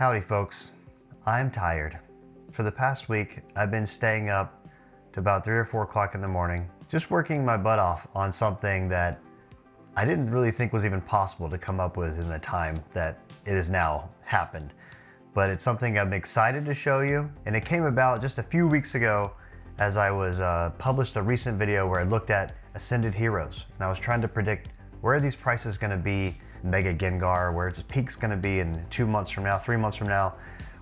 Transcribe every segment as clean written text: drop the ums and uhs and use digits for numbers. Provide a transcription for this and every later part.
Howdy folks, I'm tired. For the past week, I've been staying up to about 3 or 4 o'clock in the morning, just working my butt off on something that I didn't really think was even possible to come up with in the time that it has now happened. But it's something I'm excited to show you, and it came about just a few weeks ago as I was published a recent video where I looked at Ascended Heroes, and I was trying to predict where are these prices going to be, Mega Gengar, where its peak's going to be in 2 months from now, 3 months from now,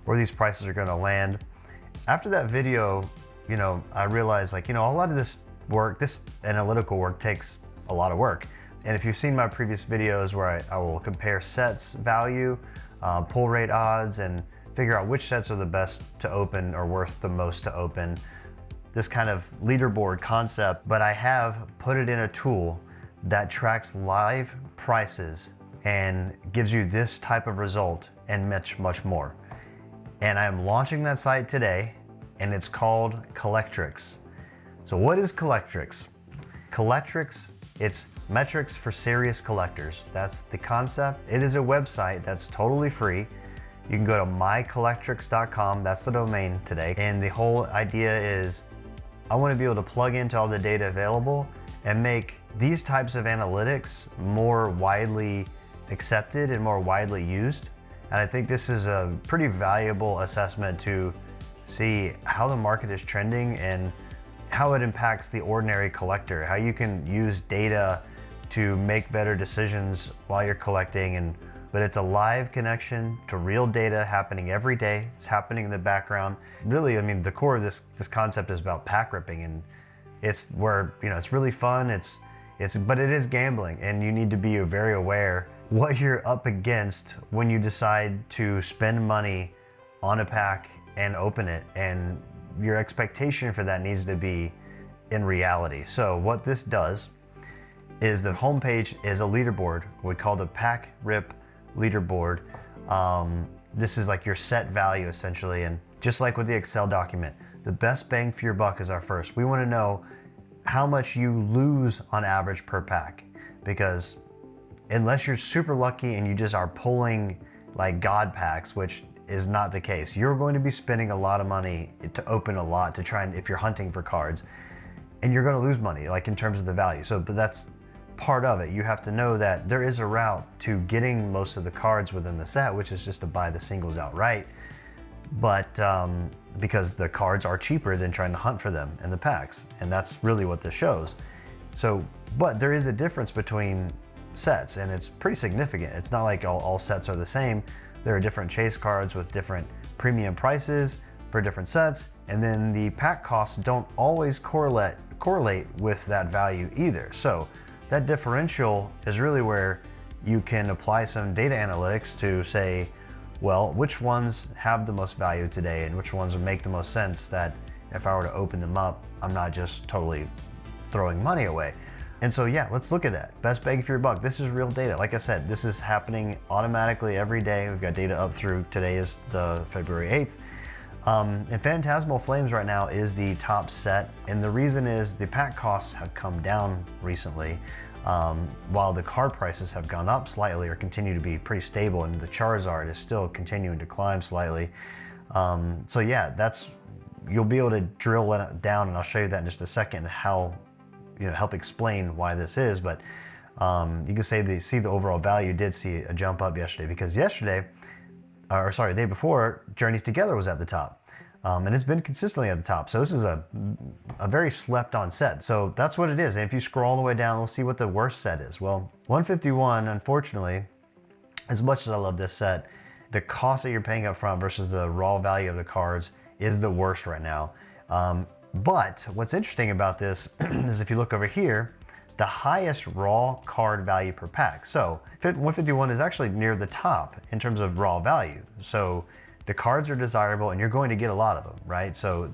where these prices are going to land. After that video, I realized a lot of this work, this analytical work takes a lot of work. And if you've seen my previous videos where I will compare sets value, pull rate odds, and figure out which sets are the best to open or worth the most to open, this kind of leaderboard concept, but I have put it in a tool that tracks live prices and gives you this type of result and much more. And I'm launching that site today, and it's called Collectric. So what is Collectric? Collectric, it's metrics for serious collectors. That's the concept. It is a website that's totally free. You can go to mycollectrics.com, that's the domain today. And the whole idea is I want to be able to plug into all the data available and make these types of analytics more widely accepted and more widely used. And I think this is a pretty valuable assessment to see how the market is trending and how it impacts the ordinary collector, how you can use data to make better decisions while you're collecting. But it's a live connection to real data happening every day. It's happening in the background. Really, the core of this concept is about pack ripping, and it's where, it's really fun. But it is gambling, and you need to be very aware what you're up against when you decide to spend money on a pack and open it, and your expectation for that needs to be in reality. So what this does is the homepage is a leaderboard we call the pack rip leaderboard. This is like your set value essentially, and just like with the Excel document, the best bang for your buck is our first. We want to know how much you lose on average per pack, because unless you're super lucky and you just are pulling like God packs, which is not the case, you're going to be spending a lot of money to open a lot to try and, if you're hunting for cards, and you're going to lose money like in terms of the value. But that's part of it. You have to know that there is a route to getting most of the cards within the set, which is just to buy the singles outright. But because the cards are cheaper than trying to hunt for them in the packs, and that's really what this shows. But there is a difference between sets, and it's pretty significant. It's not like all sets are the same. There are different chase cards with different premium prices for different sets, and then the pack costs don't always correlate with that value either. So that differential is really where you can apply some data analytics to say, well, which ones have the most value today and which ones would make the most sense that if I were to open them up, I'm not just totally throwing money away. And so yeah, let's look at that. Best bang for your buck. This is real data. Like I said, this is happening automatically every day. We've got data up through today is the February 8th. And Phantasmal Flames right now is the top set. And the reason is the pack costs have come down recently, while the card prices have gone up slightly or continue to be pretty stable, and the Charizard is still continuing to climb slightly. So yeah, you'll be able to drill it down, and I'll show you that in just a second, how help explain why this is. But you can say the overall value did see a jump up yesterday, because the day before, Journey Together was at the top, and it's been consistently at the top. So this is a very slept on set. So that's what it is. And if you scroll all the way down, we'll see what the worst set is. Well, 151, unfortunately, as much as I love this set, the cost that you're paying up front versus the raw value of the cards is the worst right now. But what's interesting about this is if you look over here, the highest raw card value per pack. So 151 is actually near the top in terms of raw value. So the cards are desirable, and you're going to get a lot of them, right? So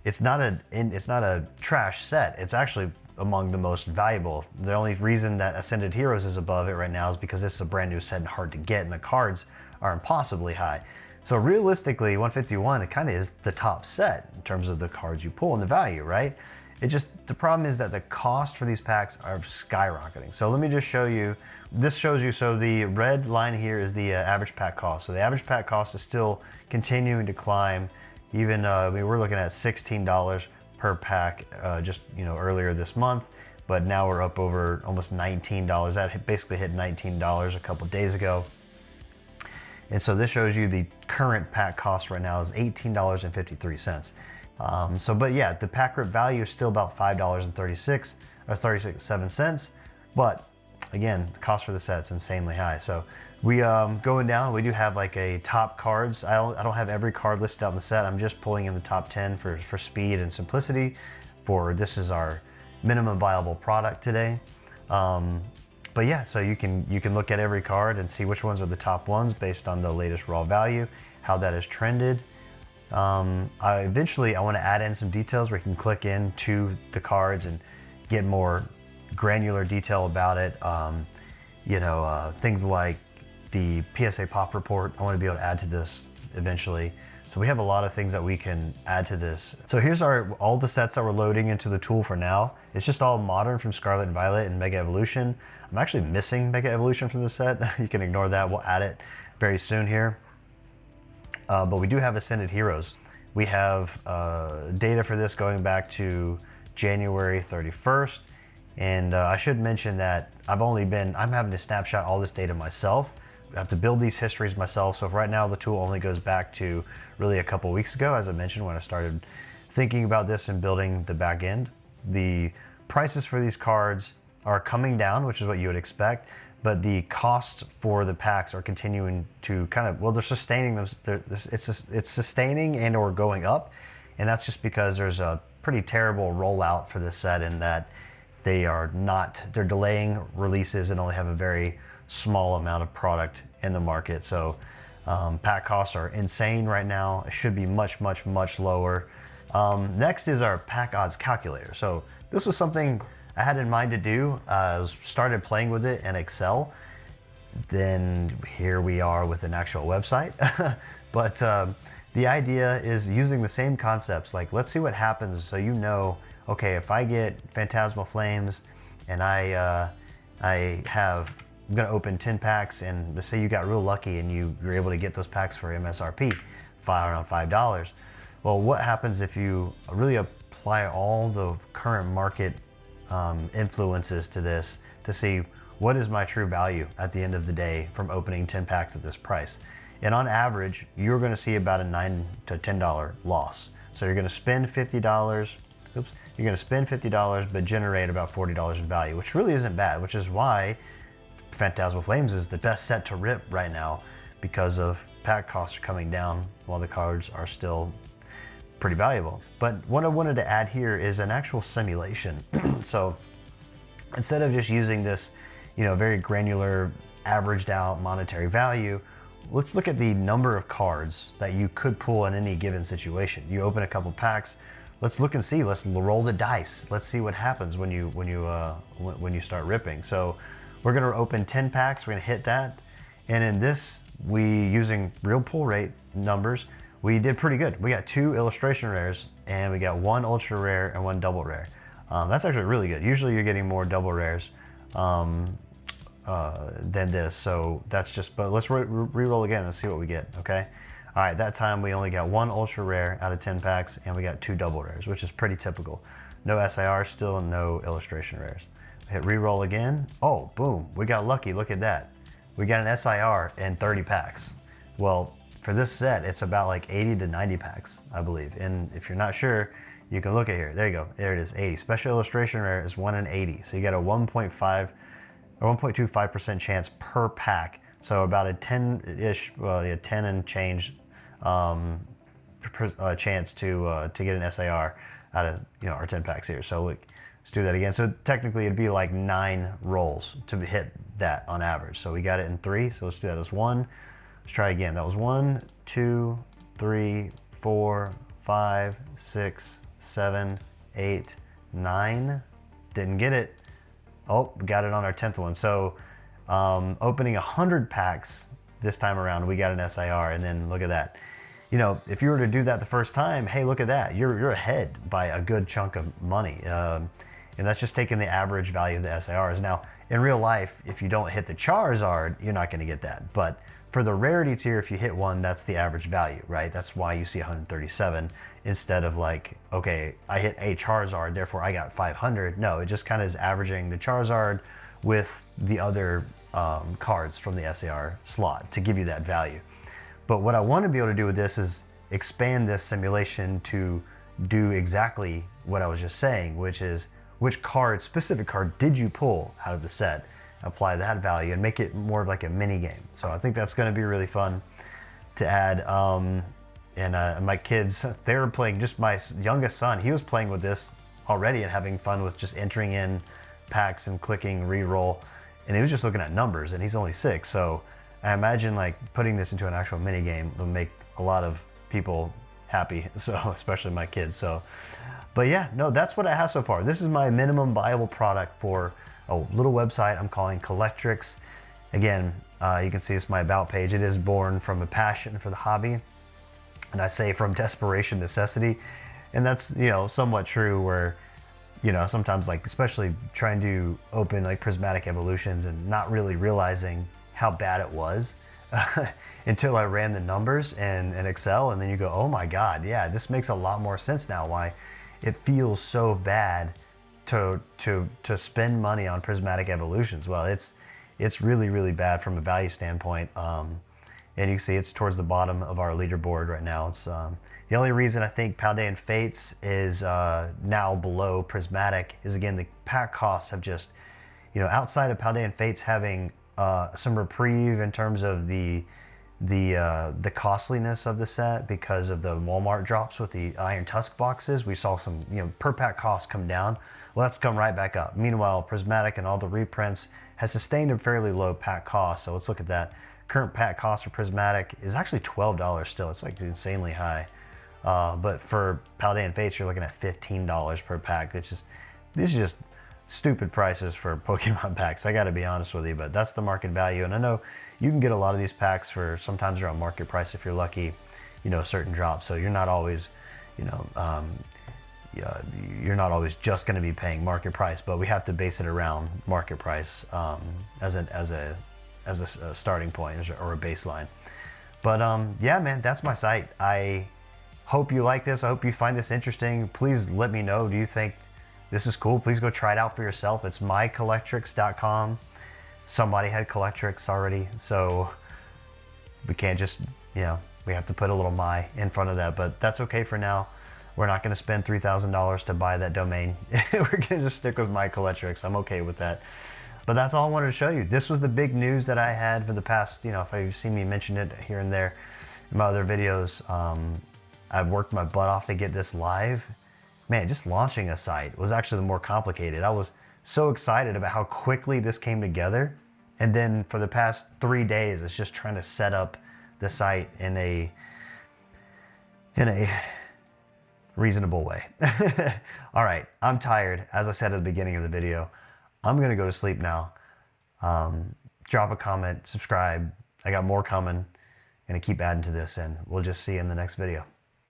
it's not a trash set. It's actually among the most valuable. The only reason that Ascended Heroes is above it right now is because this is a brand new set and hard to get, and the cards are impossibly high. So realistically, 151, it kind of is the top set in terms of the cards you pull and the value, right? The problem is that the cost for these packs are skyrocketing. So let me just show you, this shows you, so the red line here is the average pack cost. So the average pack cost is still continuing to climb. Even, we're looking at $16 per pack just, earlier this month, but now we're up over almost $19. That basically hit $19 a couple days ago. And so this shows you the current pack cost right now is $18.53. But yeah, the pack rip value is still about $5.36 or 37 cents. But again, the cost for the set's insanely high. So we going down, we do have like a top cards. I don't have every card listed out in the set. I'm just pulling in the top 10 for speed and simplicity. This is our minimum viable product today. But yeah, so you can look at every card and see which ones are the top ones based on the latest raw value, how that has trended. Eventually I want to add in some details where you can click into the cards and get more granular detail about it. Things like the PSA pop report, I want to be able to add to this eventually. So we have a lot of things that we can add to this. So here's all the sets that we're loading into the tool for now. It's just all modern from Scarlet and Violet and Mega Evolution. I'm actually missing Mega Evolution from the set. You can ignore that. We'll add it very soon here. But we do have Ascended Heroes. We have data for this going back to January 31st. And I should mention that I'm having to snapshot all this data myself. I have to build these histories myself. So right now the tool only goes back to really a couple weeks ago, as I mentioned, when I started thinking about this and building the back end. The prices for these cards are coming down, which is what you would expect, but the costs for the packs are continuing to they're sustaining them. It's sustaining and or going up. And that's just because there's a pretty terrible rollout for this set in that they're delaying releases and only have a very small amount of product in the market. So pack costs are insane right now. It should be much, much, much lower. Next is our pack odds calculator. So this was something I had in mind to do. Started playing with it in Excel. Then here we are with an actual website. But the idea is using the same concepts. Like, let's see what happens. So okay, if I get Phantasmal Flames and I'm gonna open 10 packs, and let's say you got real lucky and you're able to get those packs for MSRP, around $5. Well, what happens if you really apply all the current market influences to this to see what is my true value at the end of the day from opening 10 packs at this price? And on average, you're gonna see about a $9 to $10 loss. So you're gonna spend $50, you're gonna spend $50 but generate about $40 in value, which really isn't bad, which is why Phantasmal Flames is the best set to rip right now, because of pack costs are coming down while the cards are still pretty valuable. But what I wanted to add here is an actual simulation. So instead of just using this, very granular, averaged out monetary value, let's look at the number of cards that you could pull in any given situation. You open a couple packs, let's look and see, let's roll the dice. Let's see what happens when you start ripping. So we're gonna open 10 packs, we're gonna hit that. And in this, using real pull rate numbers, we did pretty good. We got 2 illustration rares and we got 1 ultra rare and 1 double rare. That's actually really good. Usually you're getting more double rares than this. So that's but let's re-roll again and see what we get, okay? All right, that time we only got 1 ultra rare out of 10 packs and we got 2 double rares, which is pretty typical. No SIR still and no illustration rares. Hit re-roll again. Oh, boom, we got lucky, look at that. We got an SIR in 30 packs. Well, for this set, it's about like 80 to 90 packs, I believe. And if you're not sure, you can look at here. There you go, there it is, 80. Special illustration rare is 1 in 80. So you got a 1.5 or 1.25% chance per pack. So about a 10-ish, 10 and change chance to get an SIR out of our 10 packs here. So let's do that again. So technically it'd be like 9 rolls to hit that on average. So we got it in 3. So let's do that as 1. Let's try again. That was 1, 2, 3, 4, 5, 6, 7, 8, 9. Didn't get it. Oh, got it on our 10th one. So opening 100 packs this time around, we got an SIR, and then look at that. you know, if you were to do that the first time, hey, look at that. You're ahead by a good chunk of money. And that's just taking the average value of the SARs. Now, in real life, if you don't hit the Charizard, you're not going to get that. But for the rarity tier, if you hit one, that's the average value, right? That's why you see 137 instead of like, okay, I hit a Charizard, therefore I got 500. No, it just kind of is averaging the Charizard with the other cards from the SAR slot to give you that value. But what I want to be able to do with this is expand this simulation to do exactly what I was just saying, which is which specific card did you pull out of the set, apply that value and make it more of like a mini game. So I think that's going to be really fun to add. And my kids, they were playing, just my youngest son, he was playing with this already and having fun with just entering in packs and clicking re-roll. And he was just looking at numbers, and he's only 6. So I imagine like putting this into an actual mini game will make a lot of people happy. So especially my kids. So, but yeah, no, that's what I have so far. This is my minimum viable product for a little website I'm calling Collectrics. Again, you can see it's my about page. It is born from a passion for the hobby. And I say from desperation, necessity. And that's, you know, somewhat true where, you know, sometimes like, especially trying to open like prismatic evolutions and not really realizing how bad it was until I ran the numbers in Excel. And then you go, oh my God, yeah, this makes a lot more sense now why it feels so bad to spend money on prismatic evolutions. Well, it's really, really bad from a value standpoint. And you can see it's towards the bottom of our leaderboard right now. It's the only reason I think Paldean Fates is now below prismatic is, again, the pack costs have just, you know, outside of Paldean Fates having some reprieve in terms of the costliness of the set because of the Walmart drops with the Iron Tusk boxes. We saw some, you know, per pack costs come down. Well, that's come right back up. Meanwhile, prismatic and all the reprints has sustained a fairly low pack cost. So let's look at that. Current pack cost for prismatic is actually $12 still. It's like insanely high. But for Paldean Fates, you're looking at $15 per pack. These are just stupid prices for Pokemon packs. I got to be honest with you, but that's the market value. And I know you can get a lot of these packs for sometimes around market price if you're lucky, you know, certain drops. So you're not always, you know, you're not always just going to be paying market price, but we have to base it around market price as a starting point or a baseline. But yeah, man, that's my site. I hope you like this. I hope you find this interesting. Please let me know. Do you think this is cool? Please go try it out for yourself. It's mycollectrics.com. Somebody had Collectrics already, so we can't just, you know, we have to put a little my in front of that, but that's okay for now. We're not going to spend $3,000 to buy that domain. We're going to just stick with mycollectrics. I'm okay with that. But that's all I wanted to show you. This was the big news that I had for the past, you know, if you've seen me mention it here and there in my other videos. I've worked my butt off to get this live. Man, just launching a site was actually the more complicated. I was so excited about how quickly this came together. And then for the past 3 days, it's just trying to set up the site in a reasonable way. All right, I'm tired. As I said at the beginning of the video, I'm gonna go to sleep now. Drop a comment, subscribe. I got more coming. Gonna keep adding to this, and we'll just see you in the next video.